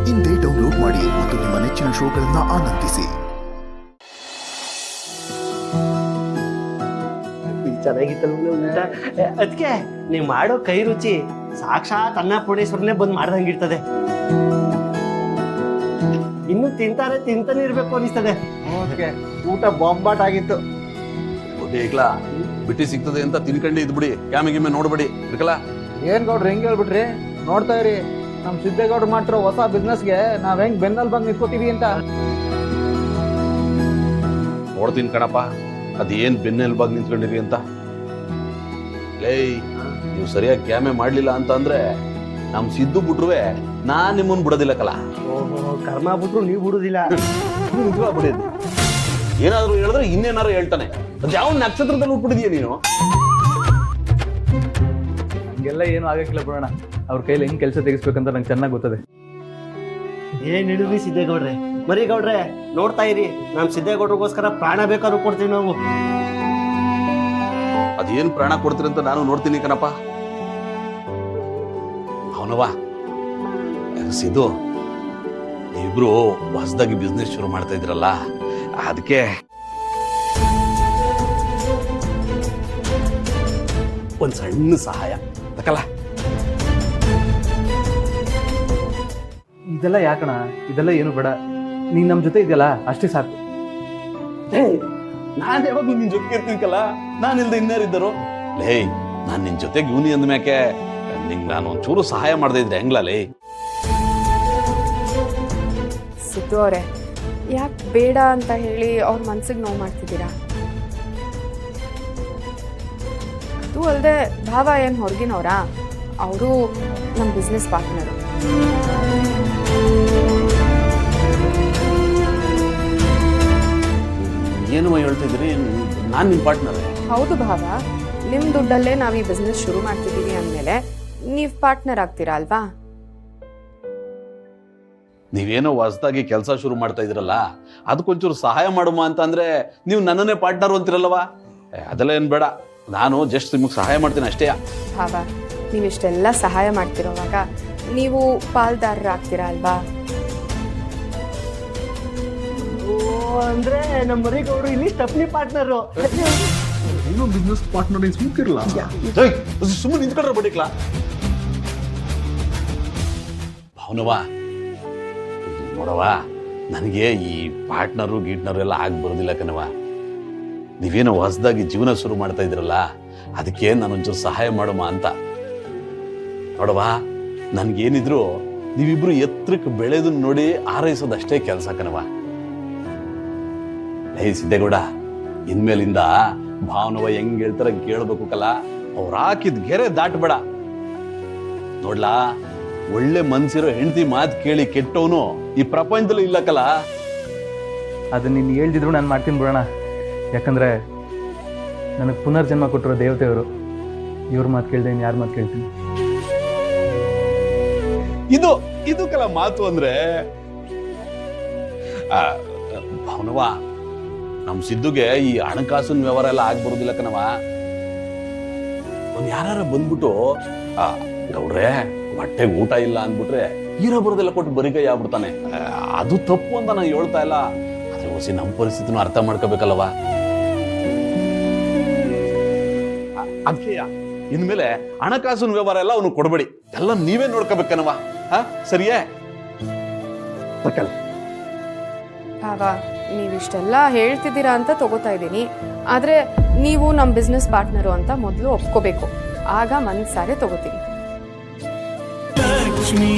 ಇಂದೇ ಡೌನ್ಲೋಡ್ ಮಾಡಿ ಮತ್ತು ನಿಮ್ಮ ನೆಚ್ಚಿನ ಶೋಗಳನ್ನು ಆನಂದಿಸಿ. ಚೆನ್ನಾಗಿತ್ತಲ್ಲ ಊಟ. ಅದಕ್ಕೆ ನೀವು ಮಾಡೋ ಕೈ ರುಚಿ ಸಾಕ್ಷಾತ್ ಅನ್ನಪೂರ್ಣೇಶ್ವರನೇ ಬಂದು ಮಾಡ್ದಂಗಿರ್ತದೆ. ಇನ್ನು ತಿಂತಾನೆ ಇರ್ಬೇಕು ಅನಿಸ್ತದೆ. ಊಟ ಬಾಂಬಾಟ್ ಆಗಿತ್ತು. ಬಿಟ್ಟಿ ಸಿಗ್ತದೆ ಅಂತ ತಿನ್ಕಂಡು ಇದ್ಬಿಡಿ, ಕ್ಯಾಮಿಗಿಮ್ಮೆ ನೋಡ್ಬೇಡಿ ಇರ್ಕಲ್ಲ. ಏನ್ ಗೌಡ್ರಿ ಹೆಂಗ್ ಹೇಳ್ಬಿಟ್ರಿ? ನೋಡ್ತಾ ಇರಿ, ನಮ್ ಸಿದ್ದೇಗೌಡ್ರು ಮಾಡ್ತಿರೋ ಹೊಸ ಬಿಸ್ನೆಸ್ಗೆ ನಾವ್ ಹೆಂಗ್ ಬೆನ್ನಲ್ಲಿ ಬಂದು ನಿಂತ್ಕೋತೀವಿ ಅಂತ. ನೋಡ್ತೀನಿ ಕಣಪ್ಪ, ಅದೇನ್ ಬೆನ್ನೆಲ್ಬಾಗ್ ನಿಂತ್ಕೊಂಡಿರಿ ಅಂತ. ಲೇ, ನೀವು ಸರಿಯಾಗಿ ಕ್ಯಾಮೆ ಮಾಡ್ಲಿಲ್ಲ ಅಂತ ಅಂದ್ರೆ ನಮ್ ಸಿದ್ದು ಬಿಟ್ರುವೆ ನಾನ್ ನಿಮ್ಮನ್ ಬಿಡೋದಿಲ್ಲ ಕಲ. ಓಹೋ, ಕರ್ಮ ಬಿಟ್ರು ನೀವು ಬಿಡುದಿಲ್ಲ. ಬಿಡೋದು ಏನಾದ್ರು ಹೇಳಿದ್ರೆ ಇನ್ನೇನಾರು ಹೇಳ್ತಾನೆ. ಯಾವ ನಕ್ಷತ್ರದಲ್ಲಿ ಉಟ್ಬಿಟ್ಟಿದೀಯ ನೀನು? ಹಂಗೆಲ್ಲ ಏನು ಆಗಕ್ಕಿಲ್ಲ ಬಿಡೋಣ. ಅವ್ರ ಕೈಲಿ ಹೆಂಗ್ ಕೆಲಸ ತೆಗಿಸ್ಬೇಕಂತ ನಂಗೆ ಚೆನ್ನಾಗಿ ಗೊತ್ತದೆ. ಏನ್ ಹಿಡಿದ್ರಿ ಸಿದ್ದೇಗೌಡ್ರೆ? ಮರಿ ಗೌಡ್ರೆ ನೋಡ್ತಾ ಇರಿ, ನಮ್ ಸಿದ್ದೇಗೌಡ್ರಿಗೋಸ್ಕರ ಪ್ರಾಣ ಬೇಕಾದ್ರೂ ಕೊಡ್ತೀವಿ ನಾವು. ಅದೇನ್ ಪ್ರಾಣ ಕೊಡ್ತೀರಿ ಅಂತ ನಾನು ನೋಡ್ತೀನಿ ಕಣಪ್ಪ. ಅವನವಾ ಸಿದ್ದು, ನೀವಿಬ್ರು ಹೊಸದಾಗಿ ಬಿಸ್ನೆಸ್ ಶುರು ಮಾಡ್ತಾ ಇದ್ರಲ್ಲ, ಅದಕ್ಕೆ ಒಂದ್ ಸಣ್ಣ ಸಹಾಯ ತಕಲ್ಲ. ಇದೆಲ್ಲ ಯಾಕಣ? ಇದೆಲ್ಲ ಏನು ಬೇಡ. ನೀನ್ ನಮ್ ಜೊತೆ ಇದೆಯಲ್ಲ ಅಷ್ಟೇ ಸಾಕು. ನಾನ್ ಯಾವಾಗ್ಲೂ ನಿನ್ ಜೊತೆ ಇರ್ತೀನಿಕಲ್ಲ, ನಾನಿಲ್ದ ಇನ್ಯಾರಿದ್ದರು? ಲೇ, ನಾನ್ ನಿನ್ ಜೊತೆಗೆ ಯೂನಿ ಅಂದ್ಮ್ಯಾಕೆ ನಿಂಗ್ ನಾನು ಒಂಚೂರು ಸಹಾಯ ಮಾಡದೇ ಇದ್ರೆ ಹೆಂಗ್ಲ? ಲೇ ಸಿದ್ದು ಅವರೇ, ಯಾಕೆ ಬೇಡ ಅಂತ ಹೇಳಿ ಅವ್ರ ಮನ್ಸಿಗೆ ನೋವು ಮಾಡ್ತಿದ್ದೀರಾ? ಅದು ಅಲ್ಲದೆ ಭಾವ ಏನು ಹೊರಗಿನವರಾ? ಅವರು ನಮ್ಮ ಬಿಸ್ನೆಸ್ ಪಾರ್ಟ್ನರು. ಏನು ಹೇಳ್ತಿದ್ರಿ? ನಾನ್ ನಿಮ್ ಪಾರ್ಟ್ನರ್? ಹೌದು ಭಾವ, ನಿಮ್ಮ ದುಡ್ಡಲ್ಲೇ ನಾವು ಈ ಬಿಸ್ನೆಸ್ ಶುರು ಮಾಡ್ತಿದ್ದೀವಿ ಅಂದಮೇಲೆ ನೀವು ಪಾರ್ಟ್ನರ್ ಆಗ್ತೀರಾ ಅಲ್ವಾ? ನೀವೇನೋ ಹೊಸದಾಗಿ ಕೆಲಸ ಶುರು ಮಾಡ್ತಾ ಇದ್ರಲ್ಲ, ಅದಕ್ಕೊಂಚೂರು ಸಹಾಯ ಮಾಡುವ ಅಂತ ಅಂದ್ರೆ ನೀವು ನನ್ನನ್ನೇ ಪಾರ್ಟ್ನರ್ ಅಂತಿರಲ್ವಾ? ಅದೆಲ್ಲ ಏನ್ ಬೇಡ, ನಾನು ಜಸ್ಟ್ ನಿಮಗೆ ಸಹಾಯ ಮಾಡ್ತೀನಿ ಅಷ್ಟೇ. ಭಾವ, ನೀವಿಷ್ಟೆಲ್ಲ ಸಹಾಯ ಮಾಡ್ತಿರೋವಾಗ ನೀವು ಪಾಲ್ದಾರರಾಗ್ತೀರಾ ಅಲ್ವಾ? ಅಂದ್ರೆ ನಮ್ಮ ಮರಿ ಗೌಡ್ರು ಇಲ್ಲಿ ಸ್ಟೆಪ್ನಿ ಪಾರ್ಟ್ನರು. ಬಿಸ್ನೆಸ್ ಪಾರ್ಟ್ನರ್ ಮುಖ್ಯಿರಲ್ಲ. ಸುಮ್ಮನೆ ನಿಂತ್ಕೊಂಡ್ರೆ ಬಡಿಕ್ಲಾ ಭಾವನವಾ. ನೋಡವ, ನನಗೆ ಈ ಪಾರ್ಟ್ನರು ಗೀಟ್ನರು ಎಲ್ಲ ಆಗಿ ಬರೋದಿಲ್ಲ ಕಣವ. ನೀವೇನೋ ಹೊಸದಾಗಿ ಜೀವನ ಶುರು ಮಾಡ್ತಾ ಇದ್ರಲ್ಲ, ಅದಕ್ಕೆ ನಾನೊಂಚೂರು ಸಹಾಯ ಮಾಡುವ ಅಂತ. ನೋಡವ, ನನ್ಗೇನಿದ್ರು ನೀವಿಬ್ರು ಎತ್ತರಕ್ಕೆ ಬೆಳೆದನ್ನ ನೋಡಿ ಆರೈಸೋದಷ್ಟೇ ಕೆಲಸ ಕಣವ. ಹೇ ಸಿದ್ದೇಗೌಡ, ಇನ್ಮೇಲಿಂದ ಭಾವನವ ಹೆಂಗ್ ಹೇಳ್ತಾರ ಕೇಳ್ಬೇಕು ಕಲ. ಅವ್ರು ಹಾಕಿದ್ ಗೆರೆ ದಾಟಬೇಡ. ನೋಡ್ಲಾ, ಒಳ್ಳೆ ಮನ್ಸಿರೋ ಹೆಂಡತಿ ಮಾತು ಕೇಳಿ ಕೆಟ್ಟವನು ಈ ಪ್ರಪಂಚದಲ್ಲೂ ಇಲ್ಲ ಕಲ. ಅದನ್ನ ನೀನು ಹೇಳ್ದಿದ್ರು ನಾನು ಮಾಡ್ತೀನಿ ಬಿಡೋಣ. ಯಾಕಂದ್ರೆ ನನಗೆ ಪುನರ್ಜನ್ಮ ಕೊಟ್ಟಿರೋ ದೇವತೆಯವರು. ಇವ್ರ ಮಾತು ಕೇಳ್ದೆ ಯಾರ ಮಾತು ಕೇಳ್ತೀನಿ? ಇದು ಕಲ ಮಾತು ಅಂದ್ರೆ. ಭಾವನವ, ನಮ್ ಸಿದ್ದುಗೆ ಈ ಹಣಕಾಸಿನ ವ್ಯವಹಾರ ಎಲ್ಲ ಆಗ್ಬರುದಿಲ್ಲ ಕಣವ. ಅವ್ನು ಯಾರು ಬಂದ್ಬಿಟ್ಟು ಗೌಡ್ರೆ ಹೊಟ್ಟೆಗೆ ಊಟ ಇಲ್ಲ ಅಂದ್ಬಿಟ್ರೆ ಇರೋ ಬರೋದೆಲ್ಲ ಕೊಟ್ಟು ಬರಿಗೈ ಆಗ್ಬಿಡ್ತಾನೆ. ಅದು ತಪ್ಪು ಅಂತ ನಾನು ಹೇಳ್ತಾ ಇಲ್ಲ, ಆದ್ರೆ ಹೊಸಿ ನಮ್ಮ ಪರಿಸ್ಥಿತಿನೂ ಅರ್ಥ ಮಾಡ್ಕೋಬೇಕಲ್ವ. ಅದಕ್ಕೆ ಇನ್ಮೇಲೆ ಹಣಕಾಸಿನ ವ್ಯವಹಾರ ಎಲ್ಲ ಅವನು ಕೊಡ್ಬೇಡಿ, ಎಲ್ಲ ನೀವೇ ನೋಡ್ಕೋಬೇಕನವ. ಸರಿಯೇ? ಭಾವ, ನೀವಿಷ್ಟೆಲ್ಲ ಹೇಳ್ತಿದ್ದೀರಾ ಅಂತ ತಗೋತಾ ಇದ್ದೀನಿ. ಆದರೆ ನೀವು ನಮ್ಮ ಬಿಸ್ನೆಸ್ ಪಾರ್ಟ್ನರು ಅಂತ ಮೊದಲು ಒಪ್ಕೋಬೇಕು, ಆಗ ಮನಸ್ಸಾರೆ ತಗೋತೀನಿ. ಲಕ್ಷ್ಮೀ